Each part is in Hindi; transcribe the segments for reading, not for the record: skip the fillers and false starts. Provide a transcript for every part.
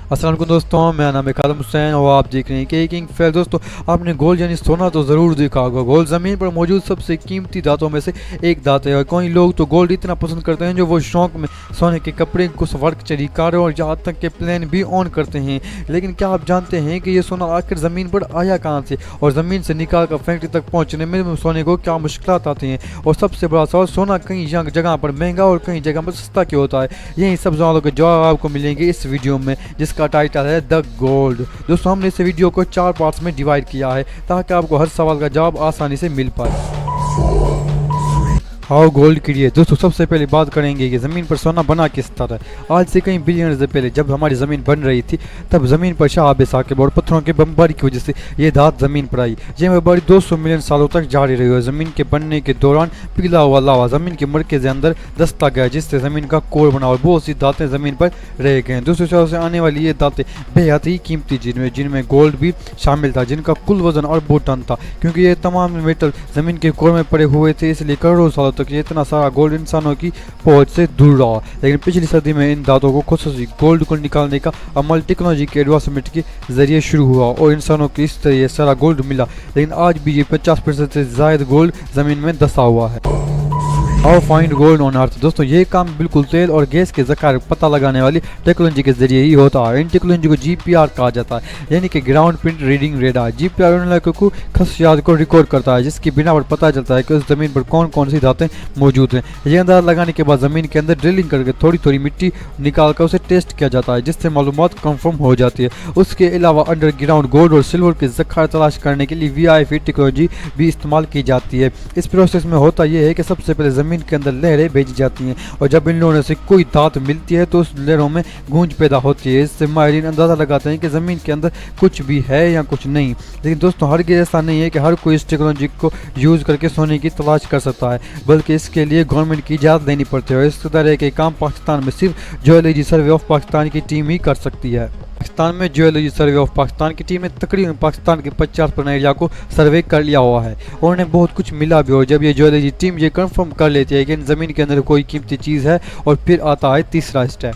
अस्सलाम वालेकुम दोस्तों, मेरा नाम है कादम हुसैन और आप देख रहे हैं के किंग फेयर। दोस्तों, आपने गोल्ड यानी सोना तो ज़रूर देखा होगा। गोल्ड ज़मीन पर मौजूद सबसे कीमती धातुओं में से एक धातु है और कई लोग तो गोल्ड इतना पसंद करते हैं जो वो शौक में सोने के कपड़े, कुछ वर्क, चरी कारों और यहाँ तक के प्लेन भी ऑन करते हैं। लेकिन क्या आप जानते हैं कि ये सोना आखिर ज़मीन पर आया कहाँ से और ज़मीन से निकाल कर फैक्ट्री तक पहुँचने में सोने को क्या मुश्किलात आती हैं? और सबसे बड़ा सवाल, सोना कई जगह पर महंगा और कई जगह पर सस्ता क्यों होता है? यही सब सवालों के जवाब आपको मिलेंगे इस वीडियो में, जिसका टाइटल है द गोल्ड। दोस्तों, हमने इस वीडियो को 4 पार्ट्स में डिवाइड किया है ताकि आपको हर सवाल का जवाब आसानी से मिल पाए। How gold create. दोस्तों, सबसे पहले बात करेंगे कि ज़मीन पर सोना बना किस तरह। आज से कई बिलियन से पहले जब हमारी ज़मीन बन रही थी, तब ज़मीन पर शाहाब साकिब और पत्थरों की बमबारी की वजह से ये धात ज़मीन पर आई। ये बमबारी 200 मिलियन सालों तक जारी रही और ज़मीन के बनने के दौरान पिघला हुआ लावा ज़मीन के मरकज़ के अंदर दस्ता गया, जिससे ज़मीन का कोर बना और बहुत सी धातें ज़मीन पर रह गए। दूसरी तरफ से आने वाली ये धातें बेहद ही कीमती, जिनमें गोल्ड भी शामिल था, जिनका कुल वजन और बहुत टन था। क्योंकि ये तमाम मेटल ज़मीन के कोर में पड़े हुए थे, इसलिए करोड़ों सालों तक ये इतना सारा गोल्ड इंसानों की पहुंच से दूर रहा। लेकिन पिछली सदी में इन धातुओं को खुसूसी गोल्ड को निकालने का अमल टेक्नोलॉजी के एडवांसमेंट के जरिए शुरू हुआ और इंसानों को इस तरह सारा गोल्ड मिला। लेकिन आज भी ये 50% से ज्यादा गोल्ड जमीन में दसा हुआ है। How find gold on earth. दोस्तों, ये काम बिल्कुल तेल और गैस के ज़खायर पता लगाने वाली टेक्नोलॉजी के जरिए ही होता है। इन टेक्नोलॉजी को GPR कहा जाता है, यानी कि ground print reading radar. GPR उन इलाकों को खसियात को रिकॉर्ड करता है, जिसकी बिना पर पता चलता है कि उस जमीन पर कौन कौन सी धातें मौजूद हैं। ये अंदाजा लगाने के बाद ज़मीन के अंदर ड्रिलिंग करके थोड़ी थोड़ी मिट्टी निकाल कर उसे टेस्ट किया जाता है, जिससे मालूमात कंफर्म हो जाती है। उसके अलावा अंडरग्राउंड गोल्ड और सिल्वर के ज़खायर तलाश करने के लिए VIP टेक्नोलॉजी भी इस्तेमाल की जाती है। इस प्रोसेस में होता यह है कि सबसे पहले ज़मीन के अंदर लहरें भेजी जाती हैं और जब इन लोगों से कोई धात मिलती है तो उस लहरों में गूंज पैदा होती है। इससे माहिरीन अंदाजा लगाते हैं कि ज़मीन के अंदर कुछ भी है या कुछ नहीं। लेकिन दोस्तों, हरगिज़ ऐसा नहीं है कि हर कोई इस टेक्नोलॉजी को यूज़ करके सोने की तलाश कर सकता है, बल्कि इसके लिए गवर्नमेंट की इजाज़त लेनी पड़ती है। और इस तरह के काम पाकिस्तान में सिर्फ ज्वेलरी सर्वे ऑफ पाकिस्तान की टीम ही कर सकती है। पाकिस्तान में ज्वेलरी सर्वे ऑफ पाकिस्तान की टीम ने तकरीबन पाकिस्तान के 50% एरिया को सर्वे कर लिया हुआ है और उन्हें बहुत कुछ मिला भी। और जब ये ज्वेलरी टीम ये कंफर्म कर लेती है कि ज़मीन के अंदर कोई कीमती चीज़ है, और फिर आता है तीसरा स्टेप,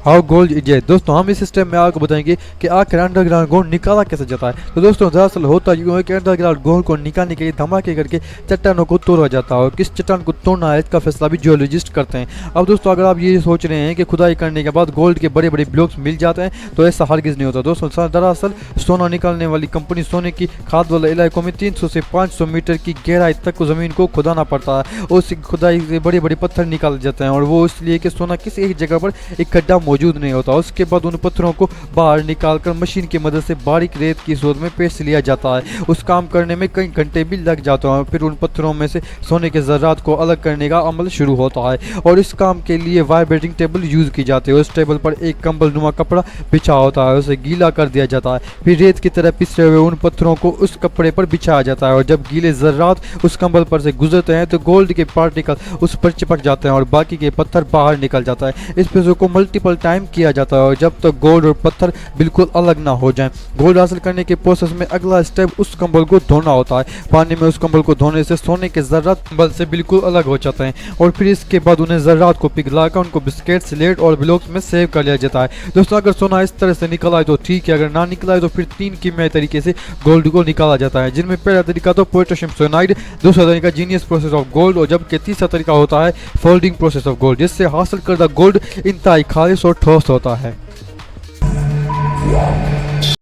हाउ गोल्ड इजेक्ट। दोस्तों, हम इस सिस्टम में आपको बताएंगे कि आखिर अंडरग्राउंड गोल्ड निकाला कैसे जाता है। तो दोस्तों, दरअसल होता यूँ है कि अंडरग्राउंड गोल्ड को निकालने के लिए धमाके करके चट्टानों को तोड़ा जाता है और किस चट्टान को तोड़ना है इसका फैसला भी जियोलॉजिस्ट करते हैं। अब दोस्तों, अगर आप ये सोच रहे हैं कि खुदाई करने के बाद गोल्ड के बड़े बड़े ब्लॉक्स मिल जाते हैं, तो ऐसा हरगिज़ नहीं होता। दोस्तों, दरअसल सोना निकालने वाली कंपनी सोने की खाद वाले इलाकों में 300 से 500 मीटर की गहराई तक ज़मीन को खुदाना पड़ता है और उस खुदाई से बड़े बड़े पत्थर निकाले जाते हैं, और वो इसलिए कि सोना किसी एक जगह पर एक गड्ढा मौजूद नहीं होता। उसके बाद उन पत्थरों को बाहर निकालकर मशीन की मदद से बारीक रेत की सूरत में पेश लिया जाता है। उस काम करने में कई घंटे भी लग जाते हैं। फिर उन पत्थरों में से सोने के ज़र्रात को अलग करने का अमल शुरू होता है और इस काम के लिए वाइब्रेटिंग टेबल यूज़ की जाती है। उस टेबल पर एक कंबल नुमा कपड़ा बिछा होता है, उसे गीला कर दिया जाता है। फिर रेत की तरह पिसरे हुए उन पत्थरों को उस कपड़े पर बिछाया जाता है और जब गीले ज़र्रात उस कंबल पर से गुजरते हैं तो गोल्ड के पार्टिकल उस पर चिपक जाते हैं और बाकी के पत्थर बाहर निकल जाता है। इस प्रोसेस को मल्टीपल टाइम किया जाता है और जब तक गोल्ड और पत्थर बिल्कुल अलग ना हो जाएं। गोल्ड हासिल करने के प्रोसेस में अगला स्टेप उस कंबल को धोना होता है। पानी में उस कंबल को धोने से सोने के ज़र्रात कंबल से बिल्कुल अलग हो जाते हैं और फिर इसके बाद उन्हें ज़र्रात को पिघलाकर उनको बिस्किट, स्लेट और ब्लॉक्स में सेव कर लिया जाता है। दोस्तों, अगर सोना इस तरह से निकला है तो ठीक है, अगर ना निकला है तो फिर 3 कीमियाई तरीके से गोल्ड को निकाला जाता है, जिनमें पहला तरीका तो पोटेशियम साइनाइड, दूसरा तरीका जीनियस प्रोसेस ऑफ गोल्ड और जबकि तीसरा तरीका होता है फोल्डिंग प्रोसेस ऑफ गोल्ड, जिससे हासिल करदा गोल्ड इंतहाई खालिश और ठोस होता है।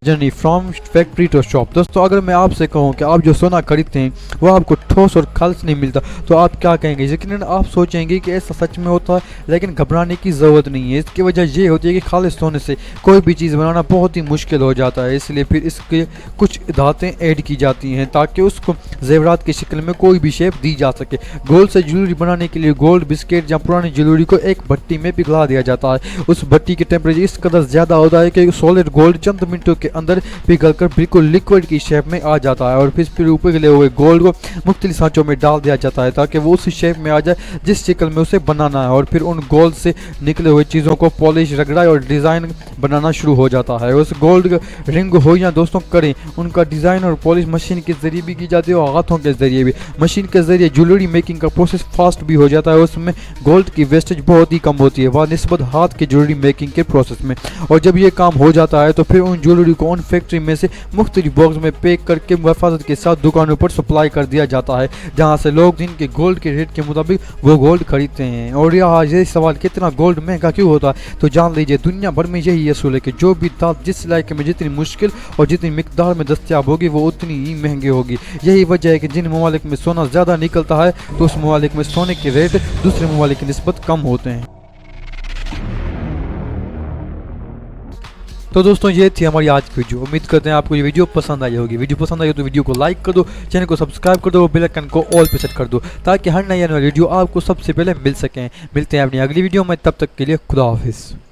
Journey from factory to shop. दोस्तों, अगर मैं आपसे कहूं कि आप जो सोना खरीदते हैं वो आपको ठोस और खालिश नहीं मिलता, तो आप क्या कहेंगे? यकीनन आप सोचेंगे कि ऐसा सच में होता है, लेकिन घबराने की ज़रूरत नहीं है। इसकी वजह ये होती है कि खालिश सोने से कोई भी चीज़ बनाना बहुत ही मुश्किल हो जाता है, इसलिए फिर इसके कुछ धातें ऐड की जाती हैं ताकि उसको जेवरात की शक्ल में कोई भी शेप दी जा सके। गोल्ड से ज्वेलरी बनाने के लिए गोल्ड बिस्किट या पुरानी ज्वेलरी को एक भट्टी में पिघला दिया जाता है। उस भट्टी की टेम्परेचर इस कदर ज़्यादा होता है कि सॉलिड गोल्ड चंद मिनटों के अंदर पिघल कर बिल्कुल लिक्विड की शेप में आ जाता है और फिर ऊपर गिले हुए गोल्ड को मुख्तलिफ सांचों में डाल दिया जाता है ताकि वो उसी शेप में आ जाए जिस शक्ल में उसे बनाना है। और फिर उन गोल्ड से निकले हुए चीज़ों को पॉलिश रगड़ाई और डिज़ाइन बनाना शुरू हो जाता है। उस गोल्ड रिंग हो या दोस्तों करें, उनका डिज़ाइन और पॉलिश मशीन के ज़रिए भी की जाती है और हाथों के ज़रिए भी। मशीन के ज़रिए ज्वेलरी मेकिंग का प्रोसेस फास्ट भी हो जाता है, उसमें गोल्ड की वेस्टेज बहुत ही कम होती है वह निस्बत हाथ की ज्वेलरी मेकिंग के प्रोसेस में। और जब ये काम हो जाता है तो फिर उन ज्वेलरी को उन फैक्ट्री में से मुख्तलिफ बॉक्स में पैक करके हिफाजत के साथ दुकानों पर सप्लाई कर दिया जाता है, जहाँ से लोग जिनके गोल्ड के रेट के मुताबिक वो गोल्ड खरीदते हैं। और ये सवाल कितना गोल्ड महंगा क्यों होता है, तो जान लीजिए दुनिया भर में यही असूल है कि जो भी धात जिस इलाके में जितनी मुश्किल और जितनी मिकदार में दस्तयाब होगी वो उतनी ही महंगी होगी। यही वजह है कि जिन ममालिक में सोना ज़्यादा निकलता है तो उस ममालिक में सोने के रेट दूसरे ममालिक की निस्बत कम होते हैं। तो दोस्तों ये थी हमारी आज की वीडियो। उम्मीद करते हैं आपको ये वीडियो पसंद आई होगी। वीडियो पसंद आई हो तो वीडियो को लाइक कर दो, चैनल को सब्सक्राइब कर दो, बेल आइकन को ऑल पे सेट कर दो ताकि हर नई आने वाली वीडियो आपको सबसे पहले मिल सकें। मिलते हैं अपनी अगली वीडियो में, तब तक के लिए खुदा हाफिज़।